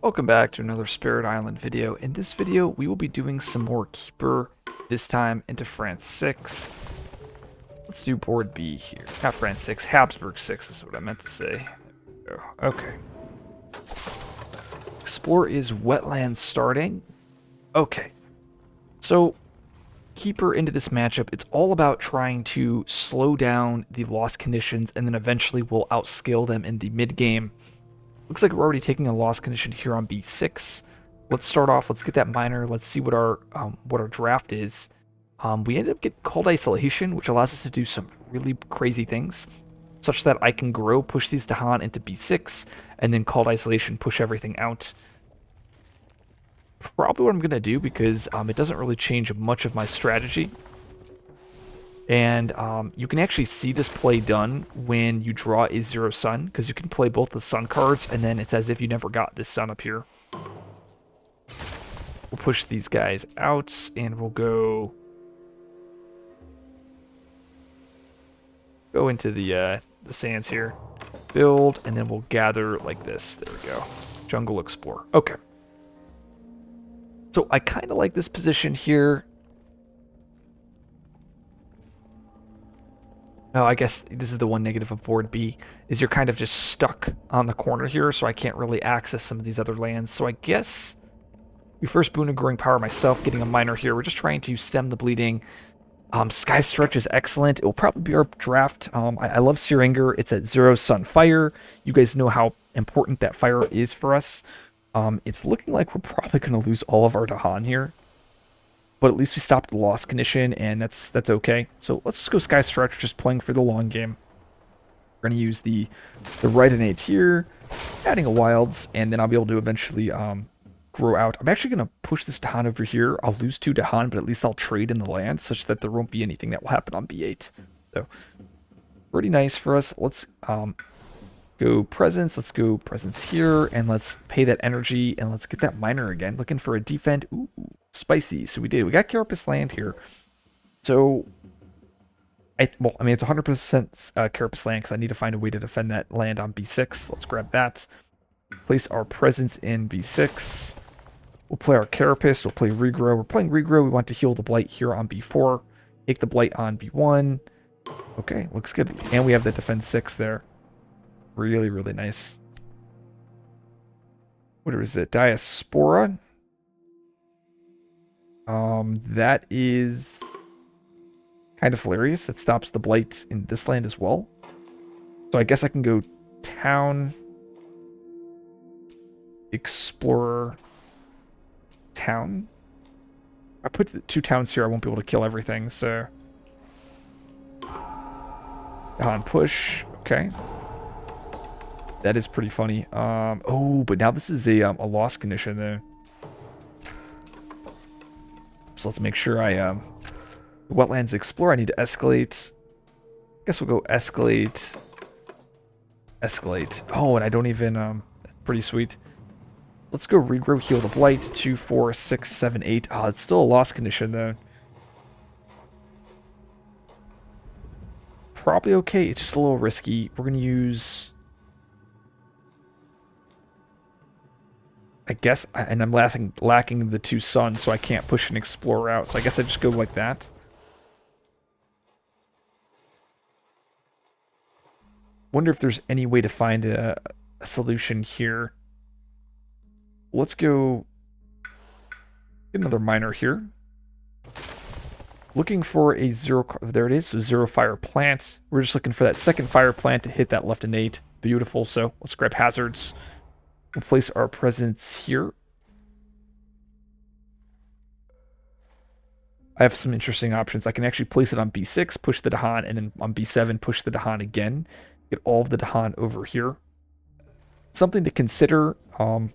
Welcome back to another Spirit Island video. In this video, we will be doing some more Keeper, this time into France 6. Let's do board B here. Not France 6, Habsburg 6 is what I meant to say. There we go. Okay. Explore is wetlands starting. Okay. So, Keeper into this matchup, it's all about trying to slow down the loss conditions and then eventually we'll outscale them in the mid game. Looks like we're already taking a loss condition here on B6. Let's start off. Let's get that minor. Let's see what our draft is. We ended up getting called isolation, which allows us to do some really crazy things, such that I can grow, push these Dahan into B6, and then called isolation, push everything out. Probably what I'm gonna do because it doesn't really change much of my strategy. And you can actually see this play done when you draw a 0 sun, because you can play both the sun cards, and then it's as if you never got this sun up here. We'll push these guys out, and we'll go into the sands here. Build, and then we'll gather like this. There we go. Jungle Explorer. Okay. So I kind of like this position here. Oh, I guess this is the one negative of board B, is you're kind of just stuck on the corner here, so I can't really access some of these other lands. So I guess we first boon a growing power myself, getting a minor here. We're just trying to stem the bleeding. Sky Stretch is excellent. It will probably be our draft. I love Searinger. It's at 0 Sun Fire. You guys know how important that fire is for us. It's looking like we're probably going to lose all of our Dahan here. But at least we stopped the loss condition, and that's okay. So let's just go Sky Stretch, just playing for the long game. We're going to use the right innate here, adding a wilds, and then I'll be able to eventually grow out. I'm actually going to push this Dahan over here. I'll lose 2 Dahan, but at least I'll trade in the land, such that there won't be anything that will happen on B8. So, pretty nice for us. Let's go presence. Let's go presence here, and let's pay that energy, and let's get that minor again. Looking for a defend. Ooh. Spicy. So we did. We got Carapace land here. So, it's 100% Carapace land because I need to find a way to defend that land on B6. Let's grab that. Place our presence in B6. We'll play our Carapace. We'll play Regrow. We're playing Regrow. We want to heal the Blight here on B4. Take the Blight on B1. Okay, looks good. And we have the defense 6 there. Really, really nice. What is it? Diaspora? That is kind of hilarious. That stops the blight in this land as well. So I guess I can go town, explorer, town. I put the 2 towns here, I won't be able to kill everything, so. On push, okay. That is pretty funny. Oh, but now this is a loss condition though. So let's make sure I wetlands explore. I need to escalate. I guess we'll go escalate. Escalate. Oh, and I don't even pretty sweet. Let's go regrow, heal the blight. 2, 4, 6, 7, 8. Oh, it's still a loss condition though. Probably okay. It's just a little risky. We're gonna use, I guess, and I'm lacking the 2 suns, so I can't push an explorer out. So I guess I just go like that. Wonder if there's any way to find a solution here. Let's go get another minor here. Looking for a 0, there it is, so 0 fire plant. We're just looking for that second fire plant to hit that left innate. Beautiful, so let's grab hazards. We'll place our presence here. I have some interesting options. I can actually place it on B6, push the Dahan, and then on B7, push the Dahan again. Get all of the Dahan over here. Something to consider. I'm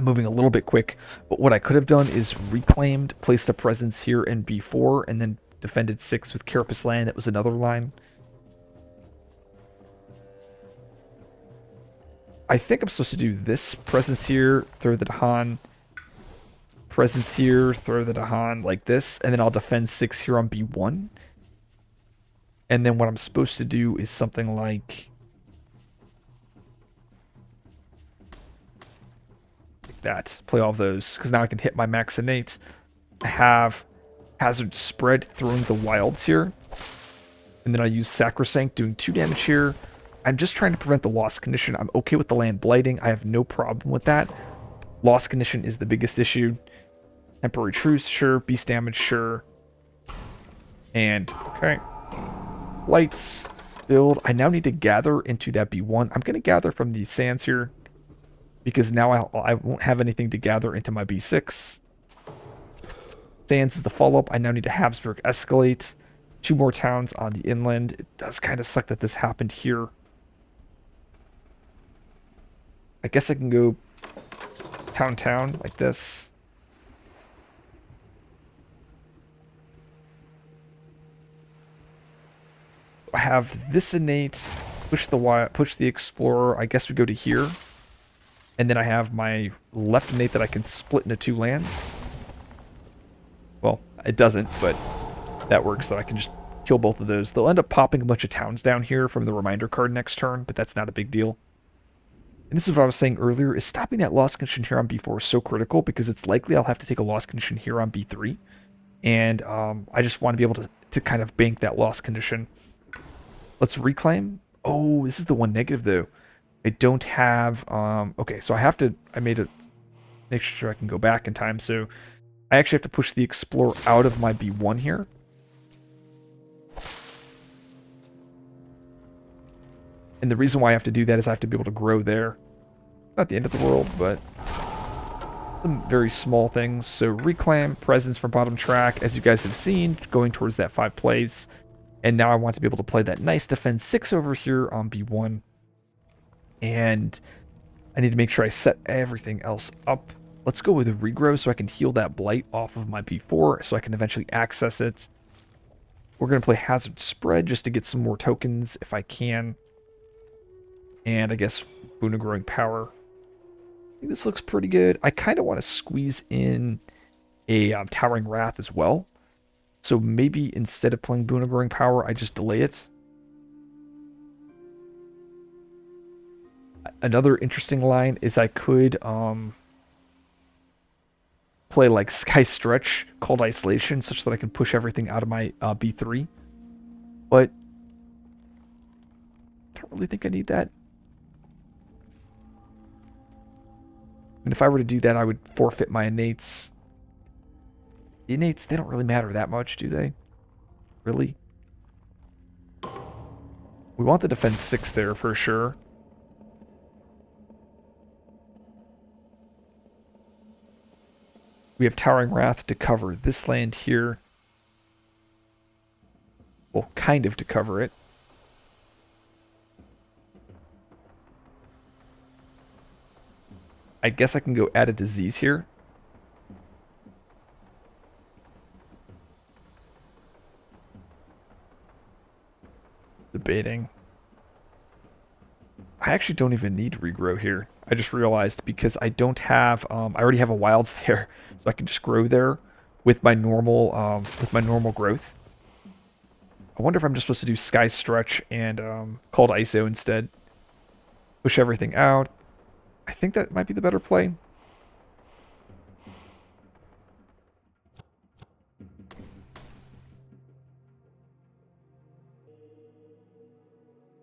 moving a little bit quick, but what I could have done is reclaimed, placed a presence here in B4, and then defended 6 with Carapace land. That was another line. I think I'm supposed to do this. Presence here, throw the Dahan. Presence here, throw the Dahan like this, and then I'll defend 6 here on B1. And then what I'm supposed to do is something like that. Play all of those, because now I can hit my max innate. I have hazard spread throwing the wilds here. And then I use Sacrosanct doing 2 damage here. I'm just trying to prevent the loss condition. I'm okay with the land blighting. I have no problem with that. Loss condition is the biggest issue. Temporary truce, sure. Beast damage, sure. And, okay. Lights, build. I now need to gather into that B1. I'm going to gather from these sands here, because now I won't have anything to gather into my B6. Sands is the follow-up. I now need to Habsburg escalate. 2 more towns on the inland. It does kind of suck that this happened here. I guess I can go town like this. I have this innate, push the explorer. I guess we go to here. And then I have my left innate that I can split into 2 lands. Well, it doesn't, but that works, so I can just kill both of those. They'll end up popping a bunch of towns down here from the reminder card next turn, but that's not a big deal. And this is what I was saying earlier, is stopping that loss condition here on B4 is so critical, because it's likely I'll have to take a loss condition here on B3. And I just want to be able to kind of bank that loss condition. Let's reclaim. Oh, this is the one negative, though. I don't have... okay, so I made it... Make sure I can go back in time, so... I actually have to push the Explorer out of my B1 here. And the reason why I have to do that is I have to be able to grow there. Not the end of the world, but some very small things. So reclaim, presence from bottom track, as you guys have seen, going towards that 5 plays. And now I want to be able to play that nice defense 6 over here on B1. And I need to make sure I set everything else up. Let's go with a regrow so I can heal that blight off of my B4 so I can eventually access it. We're going to play hazard spread just to get some more tokens if I can. And I guess Boon of Growing Power. I think this looks pretty good. I kind of want to squeeze in a Towering Wrath as well. So maybe instead of playing Boon of Growing Power, I just delay it. Another interesting line is I could play like Sky Stretch, Cold Isolation, such that I can push everything out of my B3. But I don't really think I need that. And if I were to do that, I would forfeit my innates. The innates, they don't really matter that much, do they? Really? We want the defense 6 there for sure. We have Towering Wrath to cover this land here. Well, kind of to cover it. I guess I can go add a disease here. Debating. I actually don't even need regrow here. I just realized because I don't have, I already have a wilds there, so I can just grow there with my normal growth. I wonder if I'm just supposed to do Sky Stretch and Cold ISO instead. Push everything out. I think that might be the better play.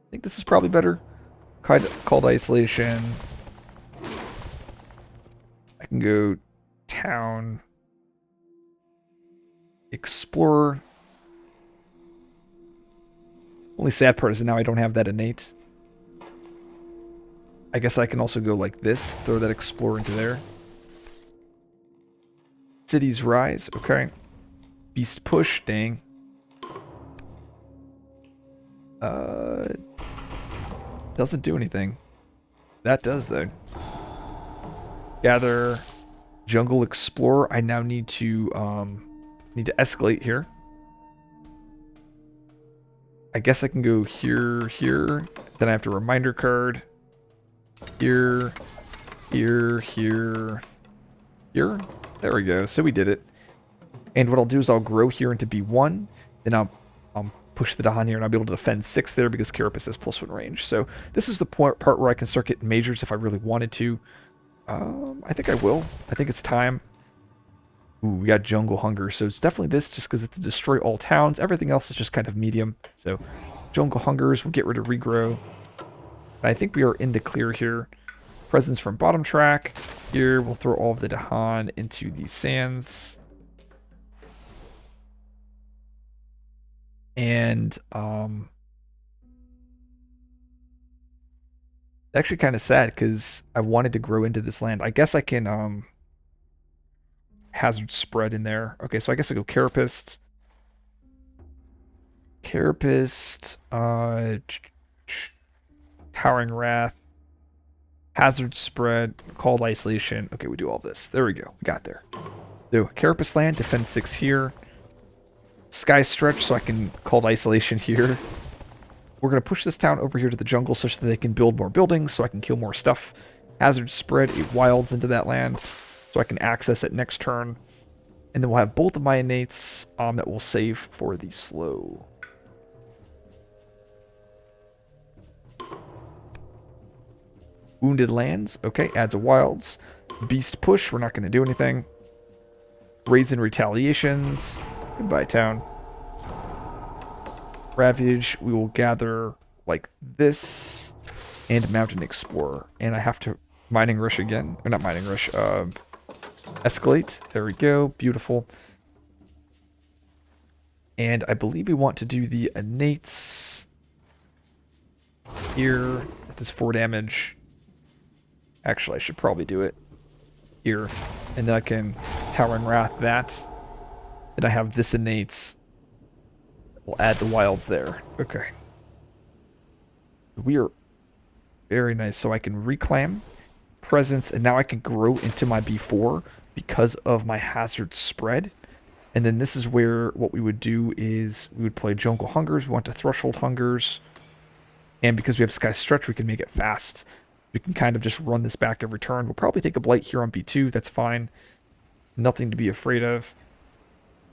I think this is probably better. Cold Isolation. I can go town. Explorer. Only sad part is now I don't have that innate. I guess I can also go like this, throw that Explorer into there. Cities Rise, okay. Beast Push, dang. Doesn't do anything. That does, though. Gather. Jungle Explorer. I now need to escalate here. I guess I can go here, here. Then I have to reminder card. Here, here, here, here. There we go. So we did it. And what I'll do is I'll grow here into B1. Then I'll push the Dahan here, and I'll be able to defend 6 there because Carapace has +1 range. So this is the part where I can start getting majors if I really wanted to. I think I will. I think it's time. Ooh, we got Jungle Hunger, so it's definitely this just because it's to destroy all towns. Everything else is just kind of medium. So Jungle Hungers will get rid of regrow. I think we are in the clear here. Presence from bottom track. Here, we'll throw all of the Dahan into the sands. And, actually kind of sad because I wanted to grow into this land. I guess I can, hazard spread in there. Okay, so I guess I go Carapist. Carapist, Towering Wrath, Hazard Spread, Called Isolation. Okay, we do all this. There we go. We got there. So, Carapist land, defend 6 here. Sky Stretch so I can Called Isolation here. We're going to push this town over here to the jungle such that they can build more buildings so I can kill more stuff. Hazard Spread a Wilds into that land so I can access it next turn. And then we'll have both of my innates that will save for the slow. Wounded lands. Okay, adds a wilds. Beast push. We're not going to do anything. Raids and retaliations. Goodbye, town. Ravage. We will gather like this. And Mountain Explorer. And I have to mining rush again. Or not mining rush. Escalate. There we go. Beautiful. And I believe we want to do the innates here. That does 4 damage. Actually, I should probably do it here. And then I can Towering Wrath that. And I have this innate. We'll add the wilds there. Okay. We are very nice. So I can reclaim presence, and now I can grow into my B4 because of my hazard spread. And then this is where what we would do is we would play Jungle Hungers. We want to Threshold Hungers. And because we have Sky Stretch, we can make it fast. We can kind of just run this back every turn. We'll probably take a Blight here on B2. That's fine. Nothing to be afraid of.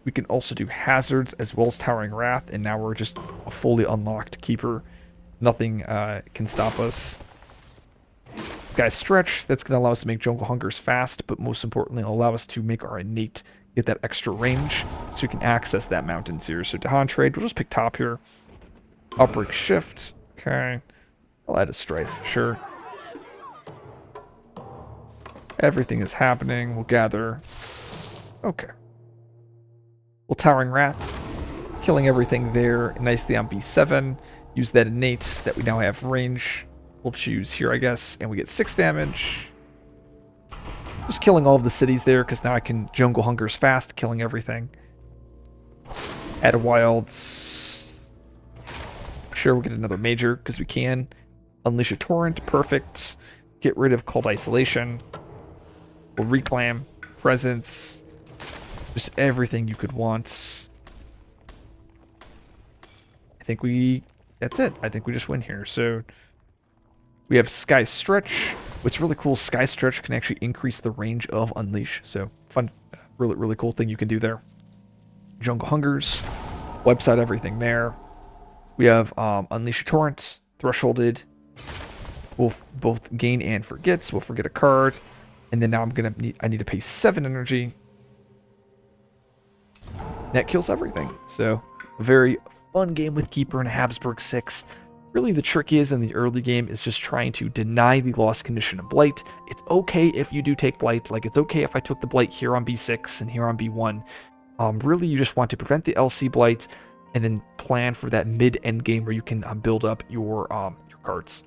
We can also do Hazards as well as Towering Wrath. And now we're just a fully unlocked Keeper. Nothing can stop us. Sky Stretch. That's going to allow us to make Jungle Hungers fast. But most importantly, it'll allow us to make our innate get that extra range. So we can access that mountains here. So Dahan Trade. We'll just pick top here. Outbreak Shift. Okay. I'll add a Strife. Sure. Everything is happening. We'll gather. Okay. We'll Towering Wrath. Killing everything there nicely on B7. Use that innate that we now have range. We'll choose here, I guess. And we get 6 damage. Just killing all of the cities there because now I can Jungle Hungers fast, killing everything. Add a wilds. Sure, we'll get another major because we can. Unleash a Torrent. Perfect. Get rid of Called Isolation. We'll reclaim, presence, just everything you could want. I think that's it. I think we just win here. So we have Sky Stretch. What's really cool, Sky Stretch can actually increase the range of Unleash. So fun, really, really cool thing you can do there. Jungle Hungers, wipes out everything there. We have Unleash a Torrent, Thresholded. We'll both gain and forgets. We'll forget a card. And then now I need to pay 7 energy. That kills everything. So a very fun game with Keeper and Habsburg 6. Really the trick is in the early game is just trying to deny the lost condition of Blight. It's okay if you do take Blight. Like it's okay if I took the Blight here on B6 and here on B1. Really you just want to prevent the LC Blight and then plan for that mid-end game where you can build up your cards.